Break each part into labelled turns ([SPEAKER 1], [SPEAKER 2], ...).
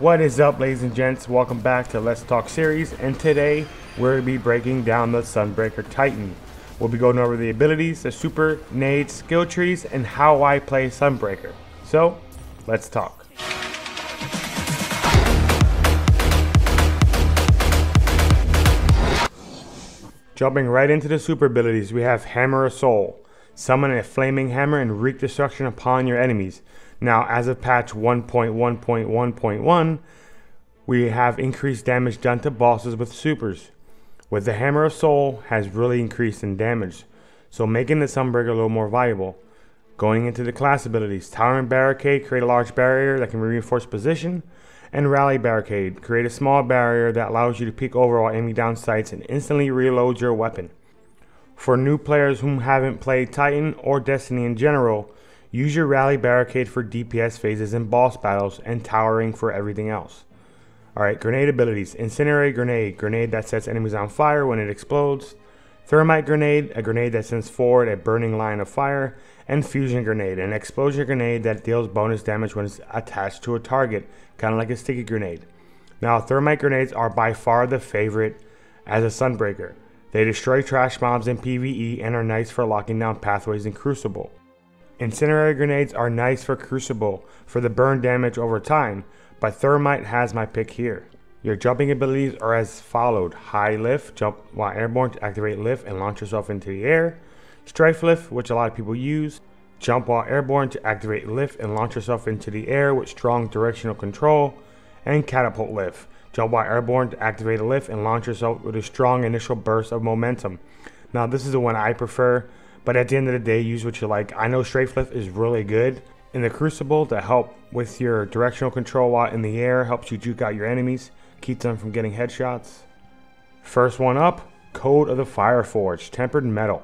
[SPEAKER 1] What is up, ladies and gents? Welcome back to Let's Talk series, and today we're going to be breaking down the Sunbreaker Titan. We'll be going over the abilities, the super, nades, skill trees, and how I play Sunbreaker. So, let's talk. Jumping right into the super abilities, we have Hammer of Soul. Summon a flaming hammer and wreak destruction upon your enemies. Now, as of patch 1.1.1.1, we have increased damage done to bosses with supers. With the Hammer of Soul has really increased in damage, so making the Sunbreaker a little more valuable. Going into the class abilities, Tower and Barricade, create a large barrier that can reinforce position, and Rally Barricade, create a small barrier that allows you to peek over while aiming down sights and instantly reload your weapon. For new players who haven't played Titan or Destiny in general, use your Rally Barricade for DPS phases and boss battles, and Towering for everything else. Alright, grenade abilities. Incendiary Grenade, grenade that sets enemies on fire when it explodes. Thermite Grenade, a grenade that sends forward a burning line of fire. And Fusion Grenade, an explosion grenade that deals bonus damage when it's attached to a target, kind of like a sticky grenade. Now, Thermite Grenades are by far the favorite as a Sunbreaker. They destroy trash mobs in PvE and are nice for locking down pathways in Crucible. Incendiary Grenades are nice for Crucible for the burn damage over time, but Thermite has my pick here. Your jumping abilities are as followed. High Lift, jump while airborne to activate lift and launch yourself into the air. Strafe Lift, which a lot of people use. Jump while airborne to activate lift and launch yourself into the air with strong directional control. And Catapult Lift, jump while airborne to activate a lift and launch yourself with a strong initial burst of momentum. Now, this is the one I prefer, but at the end of the day, use what you like. I know Strafe Lift is really good in the Crucible to help with your directional control while in the air, helps you juke out your enemies, keeps them from getting headshots. First one up, Code of the Fireforged, Tempered Metal.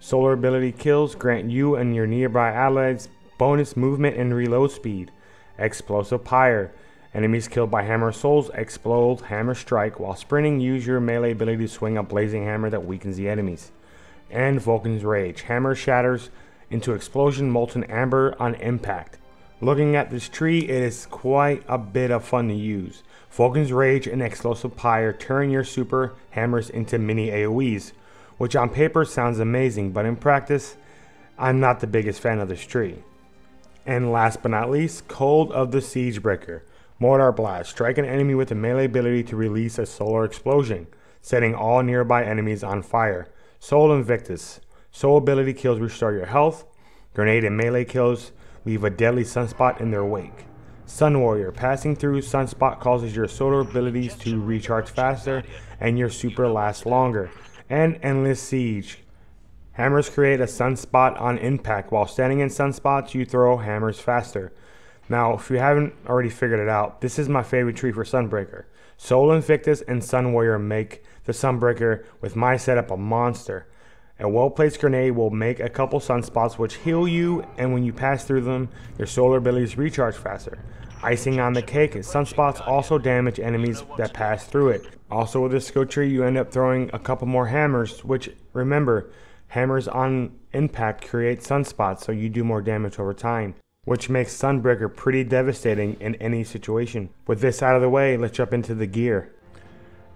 [SPEAKER 1] Solar ability kills grant you and your nearby allies bonus movement and reload speed. Explosive Pyre. Enemies killed by Hammer of Souls explode Hammer Strike. While sprinting, use your melee ability to swing a blazing hammer that weakens the enemies. And Vulcan's Rage. Hammer shatters into explosion molten amber on impact. Looking at this tree, it is quite a bit of fun to use. Vulcan's Rage and Explosive Pyre turn your super hammers into mini AoEs, which on paper sounds amazing, but in practice, I'm not the biggest fan of this tree. And last but not least, Cold of the Siegebreaker. Mortar Blast. Strike an enemy with a melee ability to release a solar explosion, setting all nearby enemies on fire. Soul Invictus. Soul ability kills restore your health. Grenade and melee kills leave a deadly sunspot in their wake. Sun Warrior. Passing through sunspot causes your solar abilities to recharge faster and your super lasts longer. And Endless Siege. Hammers create a sunspot on impact. While standing in sunspots, you throw hammers faster. Now, if you haven't already figured it out, this is my favorite tree for Sunbreaker. Soul Invictus and Sun Warrior make the Sunbreaker with my setup a monster. A well-placed grenade will make a couple sunspots which heal you, and when you pass through them, your solar abilities recharge faster. Icing on the cake is sunspots also damage enemies that pass through it. Also with this skill tree, you end up throwing a couple more hammers, which, remember, hammers on impact create sunspots, so you do more damage over time, which makes Sunbreaker pretty devastating in any situation. With this out of the way, let's jump into the gear.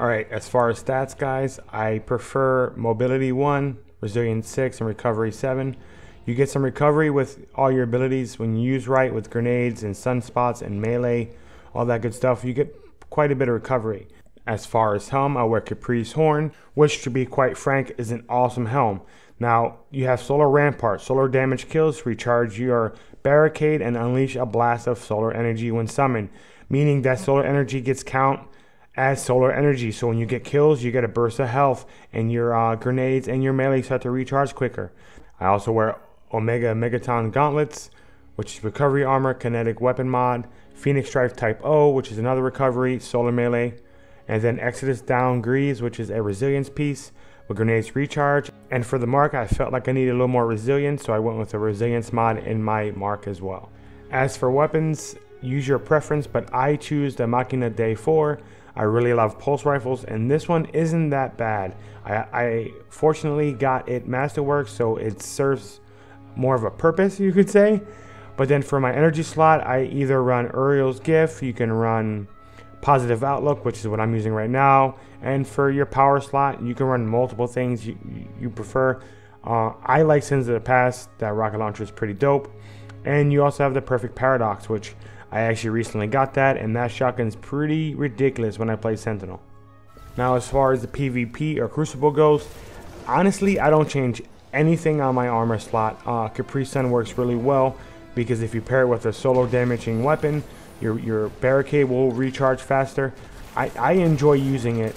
[SPEAKER 1] Alright, as far as stats, guys, I prefer Mobility 1, Resilience 6, and Recovery 7. You get some recovery with all your abilities when you use right with grenades and sunspots and melee, all that good stuff. You get quite a bit of recovery. As far as helm, I wear Capri's Horn, which to be quite frank is an awesome helm. Now, you have Solar Rampart. Solar damage kills, recharge your barricade, and unleash a blast of solar energy when summoned, meaning that solar energy gets count as solar energy. So when you get kills, you get a burst of health, and your grenades and your melee start to recharge quicker. I also wear Omega Megaton Gauntlets, which is recovery armor, kinetic weapon mod, Phoenix Strife Type O, which is another recovery, solar melee, and then Exodus Down Greaves, which is a resilience piece with grenades recharge. And for the mark, I felt like I needed a little more resilience, so I went with a resilience mod in my mark as well. As for weapons, use your preference, but I choose the Machina Day 4. I really love pulse rifles, and this one isn't that bad. I fortunately got it masterwork, so it serves more of a purpose, you could say. But then for my energy slot, I either run Uriel's Gift, you can run positive outlook, which is what I'm using right now. And for your power slot, you can run multiple things you prefer. I like Sins of the Past. That rocket launcher is pretty dope. And you also have the Perfect Paradox, which I actually recently got that, and that shotgun's pretty ridiculous when I play Sentinel. Now, as far as the PvP or Crucible goes, honestly, I don't change anything on my armor slot. Capri Sun works really well because if you pair it with a solo damaging weapon, your barricade will recharge faster. I enjoy using it,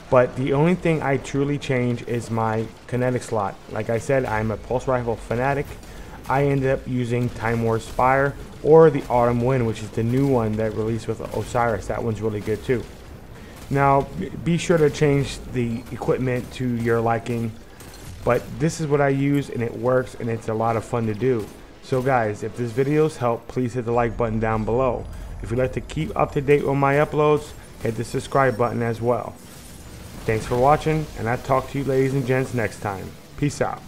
[SPEAKER 1] but the only thing I truly change is my kinetic slot. Like I said, I'm a pulse rifle fanatic. I ended up using Time War Spire or the Autumn Wind, which is the new one that released with Osiris. That one's really good too. Now, be sure to change the equipment to your liking, but this is what I use and it works and it's a lot of fun to do. So guys, if this video's helped, please hit the like button down below. If you'd like to keep up to date with my uploads, hit the subscribe button as well. Thanks for watching, and I'll talk to you ladies and gents next time. Peace out.